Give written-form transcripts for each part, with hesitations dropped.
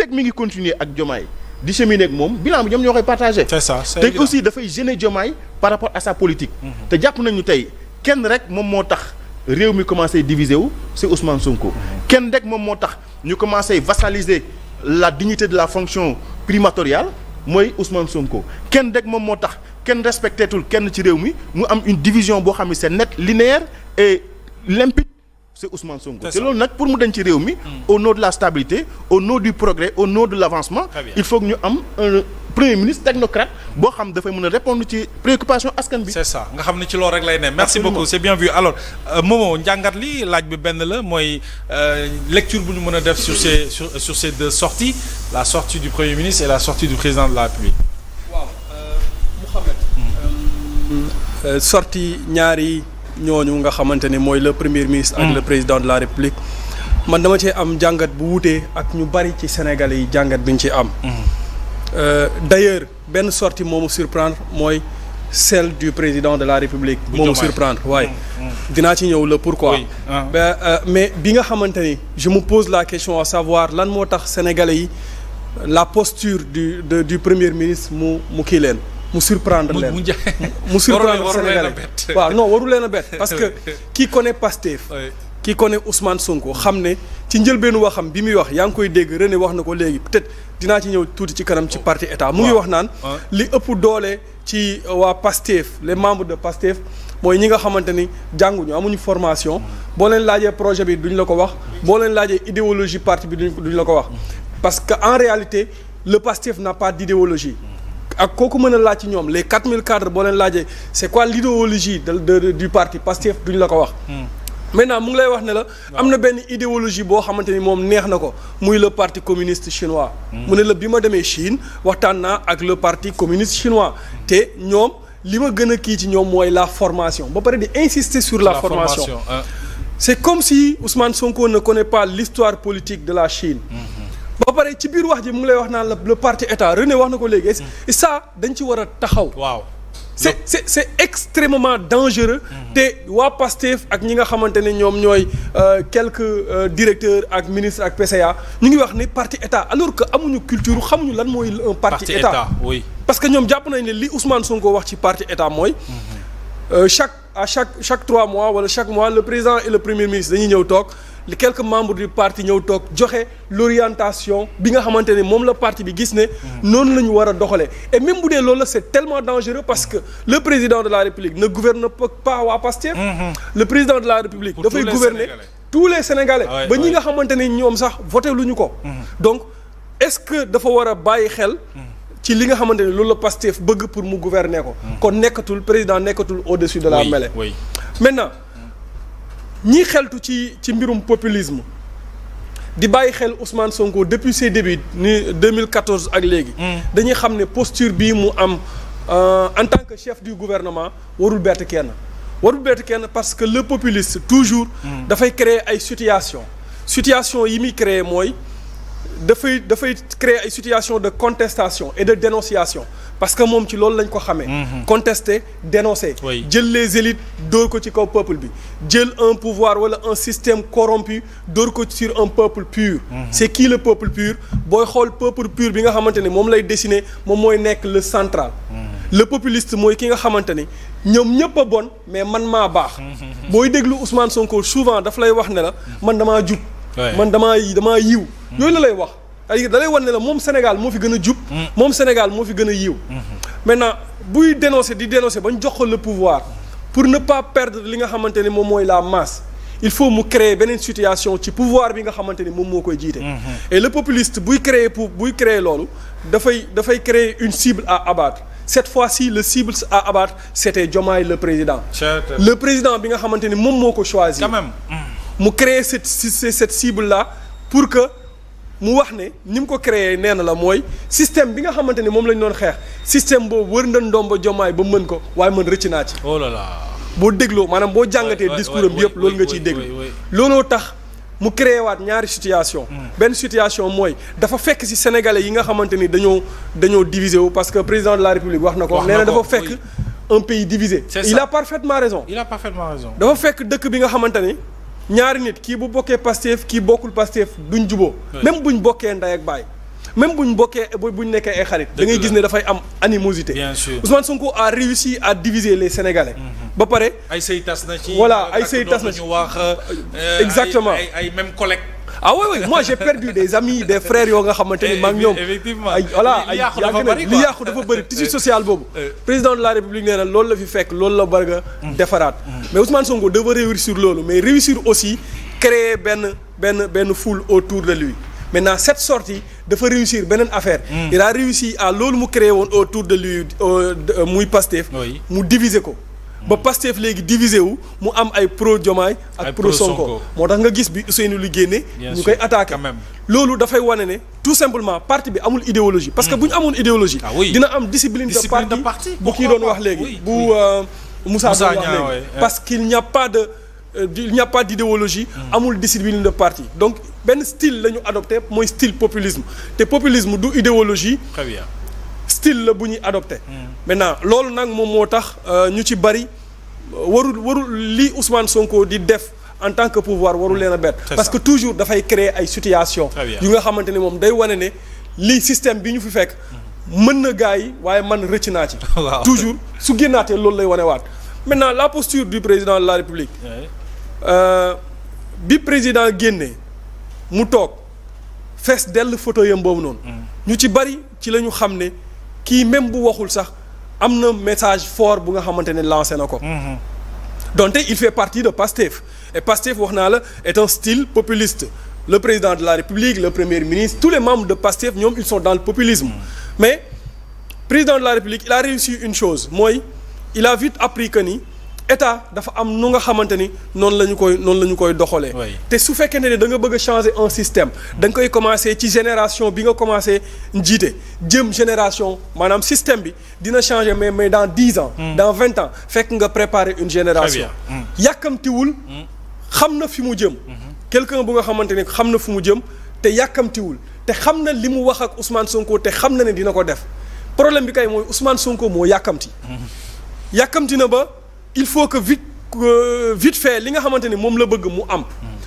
teg mi ngi continuer ak Diomaye di cheminer ak moom bilan bi ñoom ñoo koy partagé. c'est ça te aussi dafay gêner Diomaye par rapport à sa politique. te jàpp nañu tey kenn rek moom moo tax réew mi commencé diviser wu c'est Ousmane Sonko. kenn rek moom moo tax ñu commencé vassaliser la dignité de la fonction primatoriale mooy Ousmane Sonko kenn rek moom moo tax kenn respecteetul kenn ci réew mi mu am une division boo xam ne c'est net linéaire et limpide. c'est Ousmane Sonko te loolu nag pour mu dañ ci réew mi au nom de la stabilité au nom du progrès au nom de l'avancement il faut que ñu am un premier ministre technocrate boo xam dafay mën a répondre ci préoccupation askan bi. c'est ça nga xam ne ci loolu rek lay ne. merci beaucoup c'est bien vu alors Momo njàngat li laaj bi benn la mooy lecture bu ñu mën a def sur ces deux sorties la sortie du premier ministre et la sortie du président de la République. waaw Mouhamed. sortie ñaari ñooñu nga xamante ne mooy le premier ministre ak le président de la République man dama cee am jàngat bu wutee ak ñu bari ci Sénégalais yi jàngat bi ñu ci am. D'ailleurs benn sortie moo ma surprendre mooy celle du président de la République. moo ma surprendre waaye. dinaa ci ñëw le pourquoi. Oui. Mais bi nga xamante ni je me pose la question à savoir lan moo tax Sénégalais yi la posture du premier ministre mu kii leen. mu surprendre leen mu surprendre Sénégalais waaw non waru leen a bett parce que qui connaît Pastef qui connaît Ousmane Sonko xam ne ci njëlbeenu waxam bi muy wax yaa ngi koy dégg René wax na ko léegi peut-être dinaa ci ñëw tuuti ci kanam ci parti état mu ngi wax naan li ëpp doole ci waa Pastef les membres de Pastef mooy ñi nga xamante ni jànguñu amuñu formation boo leen laajee projet bi duñ la ko wax boo leen laajee idéologie parti bi duñ la ko wax parce que en réalité le Pastef n'a pas d'idéologie ak kooku mën a laaj ci ñoom les 4000 cadres boo leen laajee c'est quoi l'idéologie du parti Pastef duñ la ko wax. maintenant mu ngi lay wax ne la. am na benn idéologie boo xamante ni moom neex na ko muy le parti communiste chinois. mu ne la bi ma demee Chine waxtaan naa ak le parti communiste chinois te ñoom li ma gën a kii ci ñoom mooy la formation ba pare di insister sur la formation. C'est comme si Ousmane Sonko ne connaît pas l'histoire politique de la Chine. ba pare ci biir wax ji mu ngi lay wax naan le parti état René wax na ko léegi. et ça dañ ci war a taxaw. waaw c'est extrêmement dangereux. te waa PASTEF ak ñi nga xamante ne ñoom ñooy quelques directeurs ak ministres ak PCA ñu ngi wax ni parti état alors que amuñu culture xamuñu lan mooy un parti état. Oui. parce que ñoom jàpp nañ ne li Ousmane Sonko wax ci parti état mooy. chaque 3 mois wala chaque mois le président et le premier ministre dañuy ñëw toog. les quelques membres du parti ñëw toog joxe l'orientation bi nga xamante ne moom la parti bi gis ne noonu la ñu war a doxalee et même bu dee loolu la c'est tellement dangereux parce que le président de la République ne gouverne pas waa Pastef le président de la République dafay gouverner tous les Sénégalais ba ñi nga xamante ne ñoom sax voté lu ñu ko donc est-ce que dafa war a bàyyi xel ci li nga xamante ne loolu la Pastef bëgg pour mu gouverner ko kon nekkatul président nekkatul au-dessus de la mêlée maintenant ñii xeltu ci mbirum populisme di bàyyi xel Ousmane Sonko depuis ses débuts ni 2014 ak léegi. dañuy xam ne posture bii mu am en tant que chef du gouvernement warul bett kenn. warul bett kenn parce que le populiste toujours. dafay créer ay situation yi muy créer mooy dafay créer ay situation de contestation et de dénonciation parce que moom ci loolu lañ ko xamee. contester dénoncer. jël les élites dóor ko ci kaw peuple bi jël un pouvoir wala un système corrompu dóor ko sur un peuple pur. c'est qui le peuple pur booy xool peuple pur bi nga xamante ne moom lay dessiner moom mooy nekk le central. le populiste mooy ki nga xamante ni ñoom ñëpp a bon mais man maa baax. booy déglu Ousmane Sonko souvent daf lay wax ne la man damaa jub. man damaa yiw. yooyu la lay wax. da lay wan ne la moom Sénégal moo fi gën a jub. moom Sénégal moo fi gën a yiw. maintenant buy dénoncer ba ñu jox ko le pouvoir pour ne pas perdre li nga xamante ni moom mooy la masse il faut mu créer beneen situation ci pouvoir bi nga xamante ni moom moo koy jiite. et le populiste buy créer loolu dafay créer une cible à abattre cette fois-ci le cible à abattre c'était Diomaye le président. le président bi nga xamante ni moom moo ko choisir. quand même. mu créer cette cible là pour que. mu wax ne ni mu ko créé nee na la mooy système bi nga xamante ni moom lañ doon xeex système boobu wër na ndomba Diomaye ba mën ko waaye mën rëcc naa ci. oh là là. boo dégloo maanaam boo jàngatee discours am bi yëpp loolu nga ciy déglu. looloo tax mu créé waat ñaari situation. benn situation mooy dafa fekk ci sénégalais yi nga xamante ni dañoo divisé wu parce que président de la république wax na ko. nee na dafa fekk un pays divisé. il a parfaitement raison. dafa fekk dëkk bi nga xamante ni. ñaari nit kii bu bokkee Pastef kii bokkul Pastef duñ juboo même buñ bokkee ndey ak baay même buñ nekkee ay xarit. da ngay gis ne dafay am animosité. bien sûr Ousmane Sonko a réussi à diviser les Sénégalais. ba pare ay sëy tas na ci. voilà ay sëy tas na ci ñu wax. exactement ay même collègues. ah oui moi j'ai perdu des amis des frères yoo nga xamante ni maa ngi ñoom. effectivement ay voilà li yàqu dafa bari li yàqu dafa bëri tissu social boobu. président de la République nee na loolu la fi fekk loolu la bëgg a defaraat. mais Ousmane Sonko dafa réussir loolu mais réussir aussi créer benn foule autour de lui. maintenant cette sortie dafa réussir beneen affaire. il a réussi à loolu mu créé woon autour de lui muy Pastef. mu diviser ko. ba Pastef léegi divisé wu mu am ay pro Diomaye ak pro Sonko. moo tax nga gis bi Ousseynou lu génne. ñu koy attaqué loolu dafay wane ne tout simplement parti bi amul idéologie. parce que bu ñu amoon idéologie. dina am discipline de parti bu kii doon wax léegi bu Moussa doon wax léegi. parce qu'il n'y a pas d'idéologie. amul discipline de parti donc benn style la ñu adopté mooy style populisme te populisme du idéologie. très bien. style la bu ñuy adopté. maintenant loolu nag moom moo tax ñu ci bari warul li Ousmane Sonko di def en tant que pouvoir warul leen a bett. parce que toujours dafay créer ay situation yu nga xamante ne moom day wane ne lii système bi ñu fi fekk. mën na gars yi waaye man rëcc naa ci. toujours su génnaatee loolu lay wane waat. maintenant la posture du président de la République. bi président génnee mu toog fees dell photo yam boobu noonu. ñu ci bari ci la ñu xam ne. kii même bu waxul sax am na message fort bu nga xamante ne lancé na ko. donte il fait partie de Pastef et Pastef wax naa la est un style populiste le président de la République le premier ministre tous les membres de Pastef ñoom ils sont dans le populisme. mais président de la République il a réussi une chose mooy il a vite appris que ni état dafa am nu nga xamante ni noonu la ñu koy doxalee. te su fekkee ne da nga bëgg a changer un système da nga koy commencer ci génération bi nga commencer njiite jëm génération maanaam système bi dina changer mais dans 10 ans. dans 20 ans fekk nga préparer une génération. yàkkamtiwul xam na fi mu jëm. quelqu'un bu nga xamante ni xam na fu mu jëm te yàkkamtiwul te xam na li mu wax ak Ousmane Sonko te xam na ne dina ko def problème bi kay mooy Ousmane Sonko moo yàkkamti. yàkkamti na ba. il faut que vite fait li nga xamante ni moom la bëgg mu am.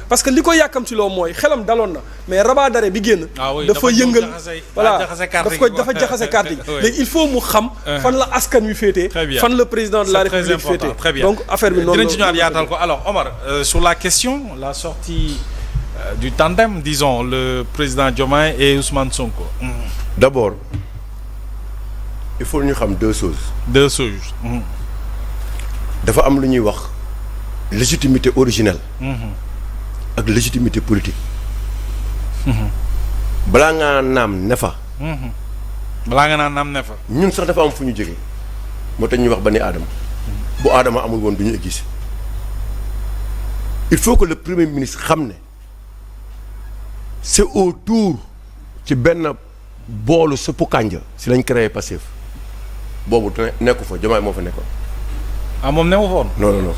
parce que li ko yàkkamti loo mooy xelam daloon na mais rabat d'arrêt bi génn. dafa yëngal voilà dafa jaxase carte yi. léegi il faut mu xam. fan la askan wi féetee. fan la président de la République féetee. donc affaire bi noonu dinañ ci ñëwaat yaatal ko alors Omar sur la question la sortie du tandem disons le président Diomaye et Ousmane Sonko. d'abord il faut ñu xam deux choses. dafa am lu ñuy wax légitimité originelle. ak légitimité politique. balaa nga naam ne fa. ñun sax dafa am fu ñu jógee moo tax ñuy wax ba ni aadama bu aadama amul woon du ñu gis il faut que le premier ministre xam ne c'est autour ci benn boolu suppu kànja si lañ créé Pastef boobu nekku fa Diomaye moo fa nekkoon. moom ne ma foon. non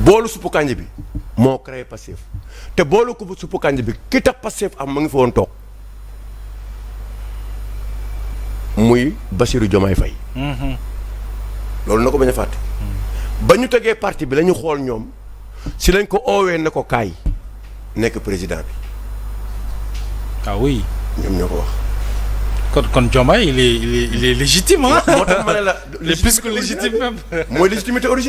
boolu suppu kànja bi moo créé Pastef te boolu ko suppu kànja bi ki tax Pastef am ma ngi fa woon toog muy Bassirou Diomaye Faye. loolu na ko bañ a fàtte. ba ñu tegee parti bi la ñu xool ñoom si lañ ko oowee ne ko kaay nekk président bi. oui. ñoom ñoo ko wax. kon Diomaye il est légitime ah. moo tax ma ne la. il est plus que légitime même. mooy légitimité originelle.